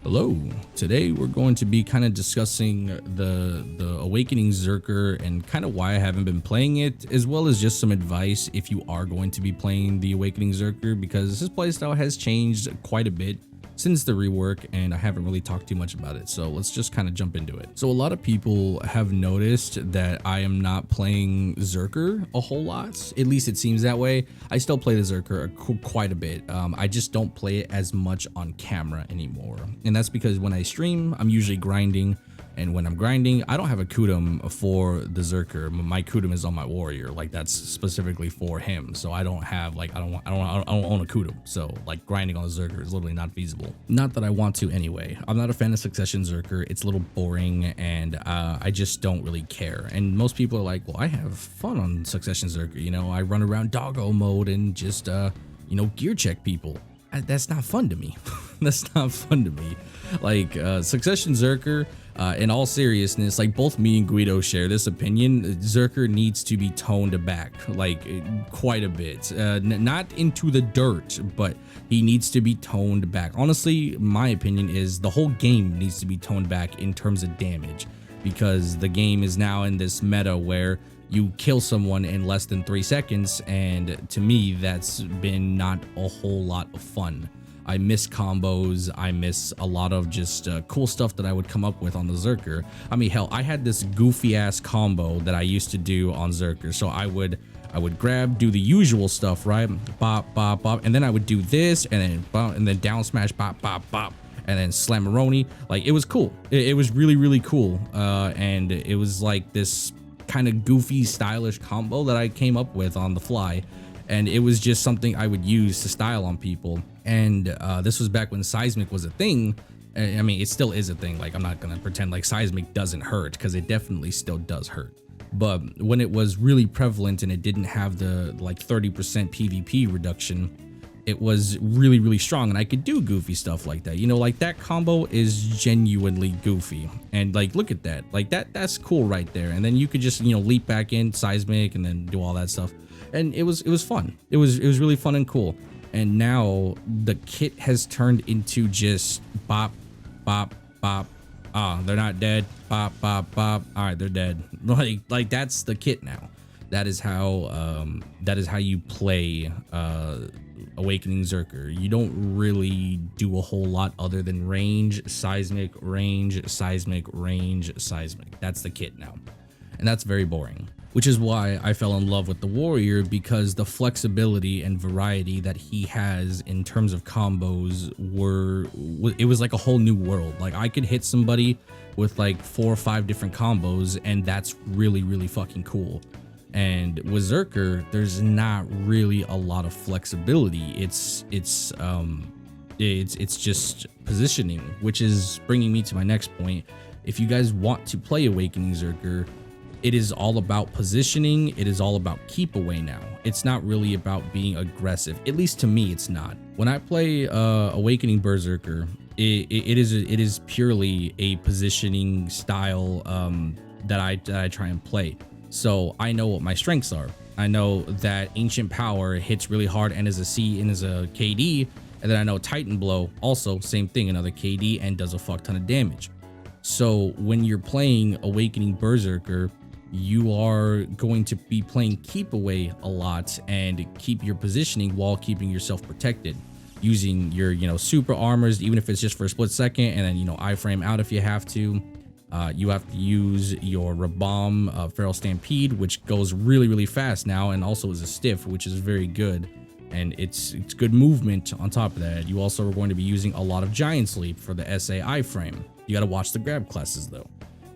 Hello. Today we're going to be kind of discussing the Awakening Berserker and kind of why I haven't been playing it, as well as just some advice if you are going to be playing the Awakening Berserker, because his playstyle has changed quite a bit since the rework and I haven't really talked too much about it. So let's just kind of jump into it. So a lot of people have noticed that I am not playing Berserker a whole lot. At least it seems that way. I still play the Berserker quite a bit. I just don't play it as much on camera anymore. And that's because when I stream, I'm usually grinding. And when I'm grinding, I don't have a Kudum for the Berserker. My Kudum is on my warrior. Like, that's specifically for him. So I don't have, like, I don't own a Kudum. So like grinding on the Berserker is literally not feasible. Not that I want to anyway. I'm not a fan of Succession Berserker. It's a little boring and I just don't really care. And most people are like, well, I have fun on Succession Berserker. You know, I run around doggo mode and just, you know, gear check people. That's not fun to me. That's not fun to me. Like, Succession Berserker, in all seriousness, like both me and Guido share this opinion, Berserker needs to be toned back, like quite a bit. Not into the dirt, but he needs to be toned back. Honestly, my opinion is the whole game needs to be toned back in terms of damage, because the game is now in this meta where you kill someone in less than 3 seconds, and to me that's been not a whole lot of fun. I miss combos, I miss a lot of just cool stuff that I would come up with on the Berserker. I mean, hell, I had this goofy ass combo that I used to do on Berserker. So I would grab, do the usual stuff, right? Bop, bop, bop, and then I would do this, and then bop, and then down smash, bop, bop, bop, and then slammeroni. Like, it was cool. It was really, really cool. And it was like this kind of goofy, stylish combo that I came up with on the fly. And it was just something I would use to style on people. And this was back when Seismic was a thing. I mean, it still is a thing. Like, I'm not gonna pretend like Seismic doesn't hurt, because it definitely still does hurt. But when it was really prevalent and it didn't have the like 30% PvP reduction, it was really, really strong, and I could do goofy stuff like that. You know, like that combo is genuinely goofy, and like, look at that. Like, that's cool right there. And then you could just, you know, leap back in Seismic and then do all that stuff. And it was fun. It was really fun and cool. And now the kit has turned into just bop, bop, bop. Ah, they're not dead. Bop, bop, bop. All right, they're dead. Like that's the kit now. That is how you play Awakening Berserker. You don't really do a whole lot other than range, seismic, range, seismic, range, seismic. That's the kit now. And that's very boring. Which is why I fell in love with the warrior, because the flexibility and variety that he has in terms of combos it was like a whole new world. Like, I could hit somebody with like 4 or 5 different combos, and that's really, really fucking cool. And with Berserker, there's not really a lot of flexibility. It's just positioning, which is bringing me to my next point. If you guys want to play Awakening Berserker, it is all about positioning. It is all about keep away now. It's not really about being aggressive. At least to me, it's not. When I play Awakening Berserker, it is purely a positioning style that I try and play. So I know what my strengths are. I know that Ancient Power hits really hard and is a C and is a KD, and then I know Titan Blow also same thing, another KD, and does a fuck ton of damage. So when you're playing Awakening Berserker, you are going to be playing keep away a lot and keep your positioning while keeping yourself protected, using your, you know, super armors, even if it's just for a split second, and then, you know, iframe out if you have to. You have to use your Rabam Feral Stampede, which goes really, really fast now, and also is a stiff, which is very good. And it's good movement on top of that. You also are going to be using a lot of Giant's Leap for the SA iframe. You got to watch the grab classes though.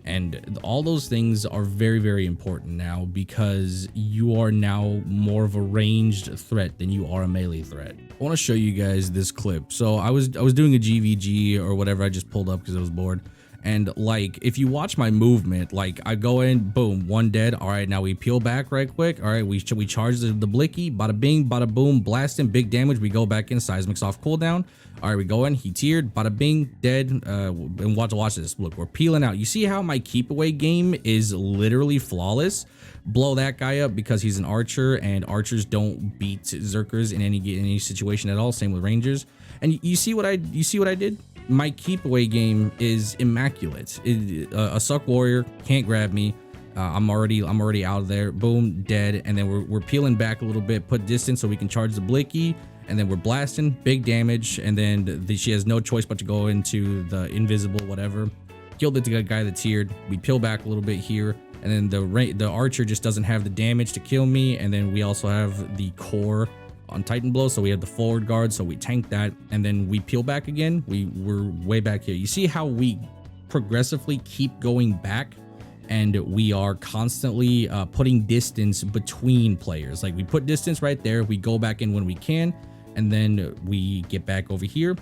And all those things are very, very important now, because you are now more of a ranged threat than you are a melee threat. I want to show you guys this clip. So I was doing a GVG or whatever. I just pulled up because I was bored. And like, if you watch my movement, like I go in, boom, one dead. All right, now we peel back right quick. All right, we charge the blicky, bada bing, bada boom, blasting, big damage. We go back in, seismic's off cooldown. All right, we go in, he tiered, bada bing, dead. And watch this. Look, we're peeling out. You see how my keep away game is literally flawless? Blow that guy up because he's an archer, and archers don't beat Berserkers in any situation at all. Same with rangers. And you see what I did? my keep away game is immaculate. A suck warrior can't grab me. I'm already out of there. Boom, dead. And then we're peeling back a little bit, put distance so we can charge the blicky, and then we're blasting, big damage. And then she has no choice but to go into the invisible whatever. Killed the guy that tiered. We peel back a little bit here, and then the archer just doesn't have the damage to kill me. And then we also have the core on Titan Blow, so we have the forward guard, so we tank that, and then we peel back again. We're way back here. You see how we progressively keep going back, and we are constantly putting distance between players. Like, we put distance right there, we go back in when we can, and then we get back over here.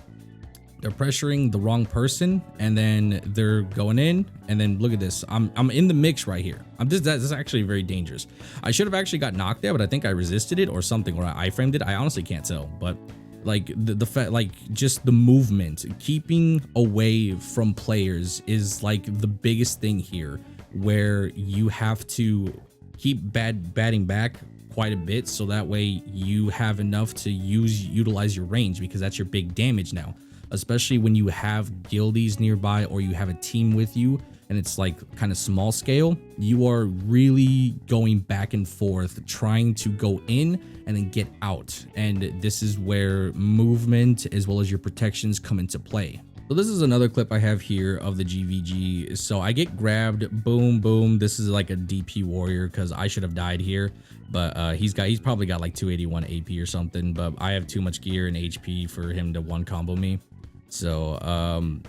They're pressuring the wrong person, and then they're going in, and then look at this. I'm in the mix right here. That's actually very dangerous. I should have actually got knocked there, but I think I resisted it or something, or I framed it. I honestly can't tell, but like the fact, like, just the movement, keeping away from players is like the biggest thing here, where you have to keep batting back quite a bit, so that way you have enough to utilize your range, because that's your big damage now. Especially when you have guildies nearby, or you have a team with you and it's like kind of small scale, you are really going back and forth trying to go in and then get out. And this is where movement as well as your protections come into play. So this is another clip I have here of the GVG. So I get grabbed, boom, boom. This is like a DP warrior, because I should have died here, but he's probably got like 281 AP or something, but I have too much gear and HP for him to one combo me. So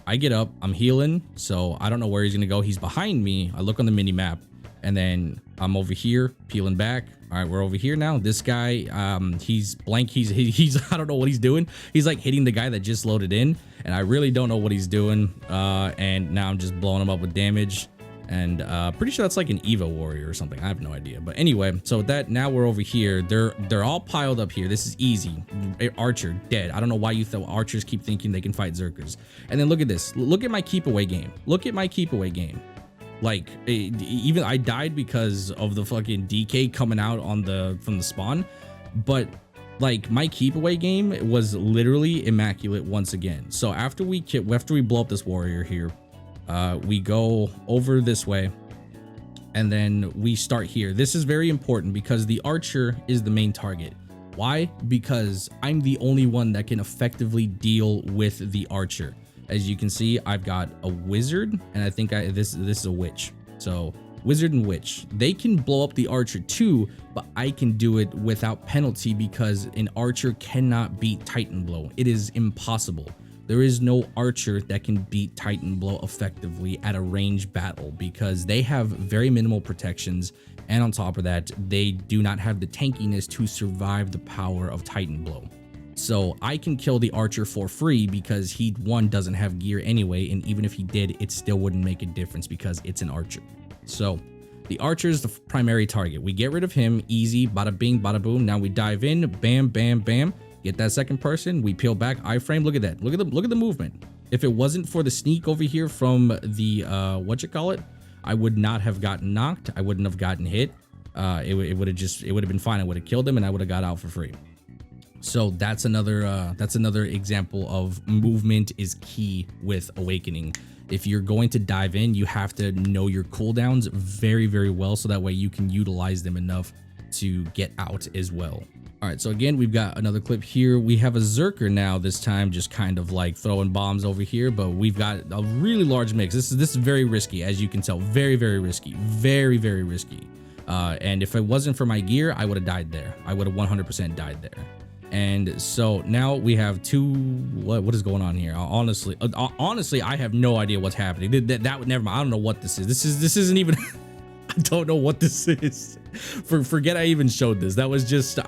I get up, I'm healing, so I don't know where he's gonna go. He's behind me. I look on the mini map, and then I'm over here peeling back. All right, we're over here now. This guy, he's blank. He's I don't know what he's doing. He's like hitting the guy that just loaded in, and I really don't know what he's doing. And now I'm just blowing him up with damage. And pretty sure that's like an Evo warrior or something. I have no idea. But anyway, so that now we're over here. They're all piled up here. This is easy. Archer dead. I don't know why you thought archers keep thinking they can fight Zerkers. And then look at this. Look at my keep away game. Look at my keep away game. Like, even I died because of the fucking DK coming out on from the spawn. But like, my keep away game was literally immaculate once again. So after we blow up this warrior here, we go over this way, and then we start here. This is very important because the archer is the main target. Why? Because I'm the only one that can effectively deal with the archer. As you can see, I've got a wizard, and I think this is a witch. So wizard and witch, they can blow up the archer too, but I can do it without penalty because an archer cannot beat Titan Blow. It is impossible. There is no archer that can beat Titan Blow effectively at a range battle because they have very minimal protections, and on top of that, they do not have the tankiness to survive the power of Titan Blow. So I can kill the archer for free because he, one, doesn't have gear anyway, and even if he did, it still wouldn't make a difference because it's an archer. So the archer is the primary target. We get rid of him, easy, bada bing, bada boom. Now we dive in, bam, bam, bam. Get that second person, we peel back, iframe. Look at that. Look at the movement. If it wasn't for the sneak over here from the I would not have gotten knocked. I wouldn't have gotten hit. It would have been fine. I would have killed him and I would have got out for free. So that's another example of movement is key with Awakening. If you're going to dive in, you have to know your cooldowns very, very well, so that way you can utilize them enough to get out as well. All right, so again, we've got another clip here. We have a Berserker now, this time just kind of like throwing bombs over here, but we've got a really large mix. This is very risky, as you can tell. Very, very risky. Very, very risky. And if it wasn't for my gear, I would have died there. I would have 100% died there. And so now we have two. What is going on here? Honestly, I have no idea what's happening. That would never mind. I don't know what this is. This isn't even. I don't know what this is. Forget I even showed this. That was just.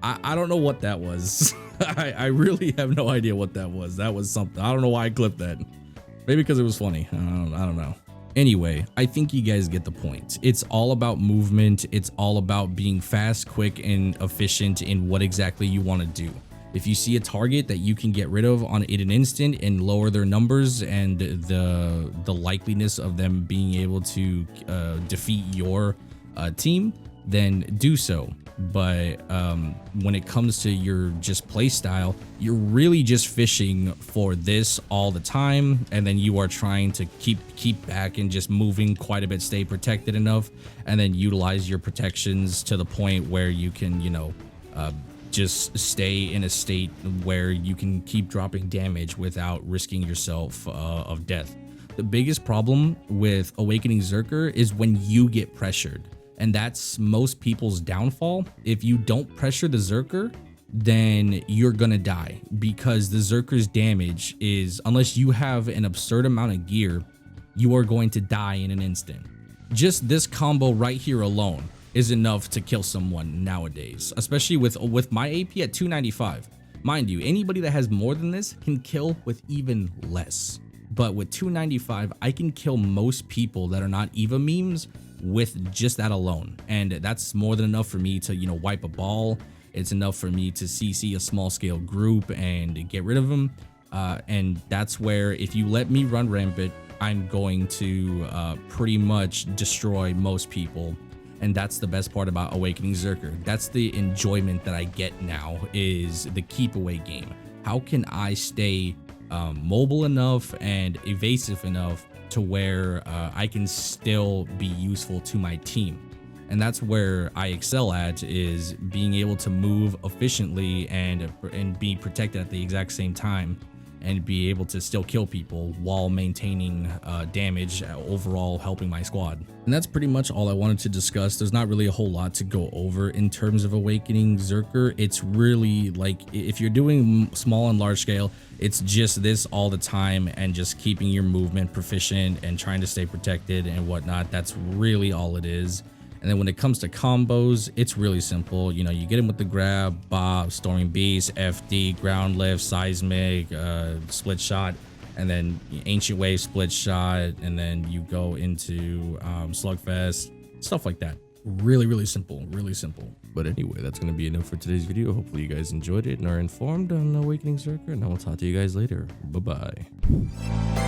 I don't know what that was. I really have no idea what that was. That was something. I don't know why I clipped that. Maybe because it was funny. I don't know. Anyway, I think you guys get the point. It's all about movement. It's all about being fast, quick, and efficient in what exactly you want to do. If you see a target that you can get rid of in an instant and lower their numbers and the likeliness of them being able to defeat your team, then do so. But when it comes to your just play style, you're really just fishing for this all the time, and then you are trying to keep back and just moving quite a bit, stay protected enough, and then utilize your protections to the point where you can, you know, just stay in a state where you can keep dropping damage without risking yourself of death. The biggest problem with Awakening Berserker is when you get pressured. And that's most people's downfall. If you don't pressure the Berserker, then you're gonna die, because the Berserker's damage is, unless you have an absurd amount of gear, you are going to die in an instant. Just this combo right here alone is enough to kill someone nowadays, especially with my AP at 295. Mind you, anybody that has more than this can kill with even less. But with 295, I can kill most people that are not EVA memes with just that alone, and that's more than enough for me to, you know, wipe a ball. It's enough for me to CC a small scale group and get rid of them, and that's where, if you let me run rampant, I'm going to pretty much destroy most people. And that's the best part about Awakening Berserker. That's the enjoyment that I get now, is the keep away game. How can I stay mobile enough and evasive enough to where I can still be useful to my team? And that's where I excel at, is being able to move efficiently and be protected at the exact same time, and be able to still kill people while maintaining damage, overall helping my squad. And that's pretty much all I wanted to discuss. There's not really a whole lot to go over in terms of Awakening Berserker. It's really like, if you're doing small and large scale, it's just this all the time, and just keeping your movement proficient and trying to stay protected and whatnot. That's really all it is. And then when it comes to combos, it's really simple. You know, you get him with the grab, bob, storming beast, FD, ground lift, seismic, split shot, and then ancient wave, split shot, and then you go into slugfest, stuff like that. Really simple, really simple. But anyway, that's going to be enough for today's video. Hopefully you guys enjoyed it and are informed on Awakening Berserker, and I will talk to you guys later. Bye bye.